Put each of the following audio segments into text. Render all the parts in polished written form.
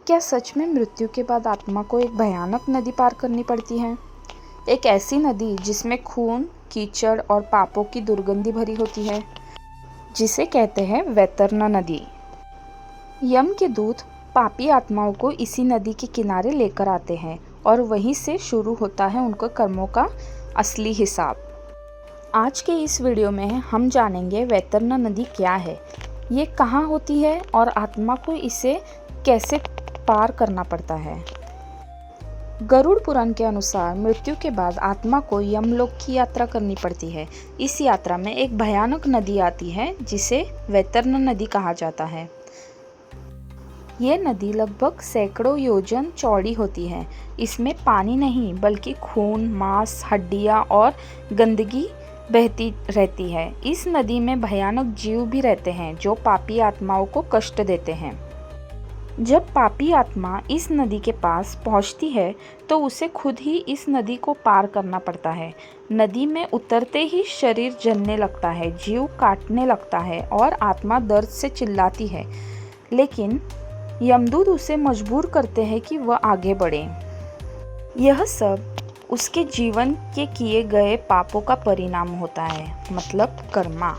क्या सच में मृत्यु के बाद आत्मा को एक भयानक नदी पार करनी पड़ती है? एक ऐसी नदी जिसमें खून, कीचड़ और पापों की दुर्गंधी भरी होती है, जिसे कहते हैं वैतरणी नदी। यम के दूत पापी आत्माओं को इसी नदी के किनारे लेकर आते हैं और वहीं से शुरू होता है उनके कर्मों का असली हिसाब। आज के इस वीडियो में हम जानेंगे वैतरणी नदी क्या है, ये कहाँ होती है और आत्मा को इसे कैसे पार करना पड़ता है। गरुड़ पुराण के अनुसार मृत्यु के बाद आत्मा को यमलोक की यात्रा करनी पड़ती है। इस यात्रा में एक भयानक नदी आती है जिसे वैतरणी नदी कहा जाता है। ये नदी लगभग सैकड़ों योजन चौड़ी होती है। इसमें पानी नहीं बल्कि खून, मांस, हड्डियां और गंदगी बहती रहती है। इस नदी में भयानक जीव भी रहते हैं जो पापी आत्माओं को कष्ट देते हैं। जब पापी आत्मा इस नदी के पास पहुंचती है तो उसे खुद ही इस नदी को पार करना पड़ता है। नदी में उतरते ही शरीर जलने लगता है, जीव काटने लगता है और आत्मा दर्द से चिल्लाती है, लेकिन यमदूत उसे मजबूर करते हैं कि वह आगे बढ़े। यह सब उसके जीवन के किए गए पापों का परिणाम होता है, मतलब कर्मा।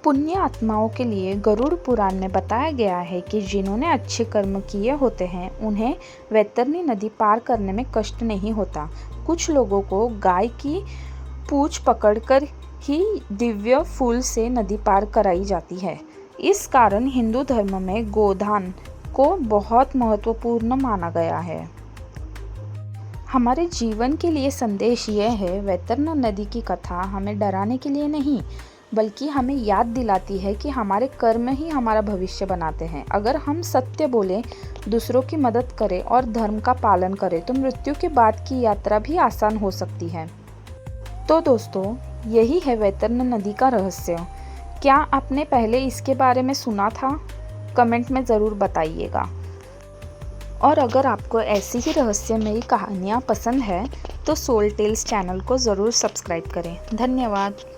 पुण्य आत्माओं के लिए गरुड़ पुराण में बताया गया है कि जिन्होंने अच्छे कर्म किए होते हैं उन्हें वैतरणी नदी पार करने में कष्ट नहीं होता। कुछ लोगों को गाय की पूंछ पकड़कर ही दिव्य फूल से नदी पार कराई जाती है। इस कारण हिंदू धर्म में गोदान को बहुत महत्वपूर्ण माना गया है। हमारे जीवन के लिए संदेश यह है, वैतरणी नदी की कथा हमें डराने के लिए नहीं बल्कि हमें याद दिलाती है कि हमारे कर्म ही हमारा भविष्य बनाते हैं। अगर हम सत्य बोलें, दूसरों की मदद करें और धर्म का पालन करें तो मृत्यु के बाद की यात्रा भी आसान हो सकती है। तो दोस्तों, यही है वैतरणी नदी का रहस्य। क्या आपने पहले इसके बारे में सुना था? कमेंट में ज़रूर बताइएगा। और अगर आपको ऐसी ही रहस्यमयी कहानियाँ पसंद है तो सोल टेल्स चैनल को ज़रूर सब्सक्राइब करें। धन्यवाद।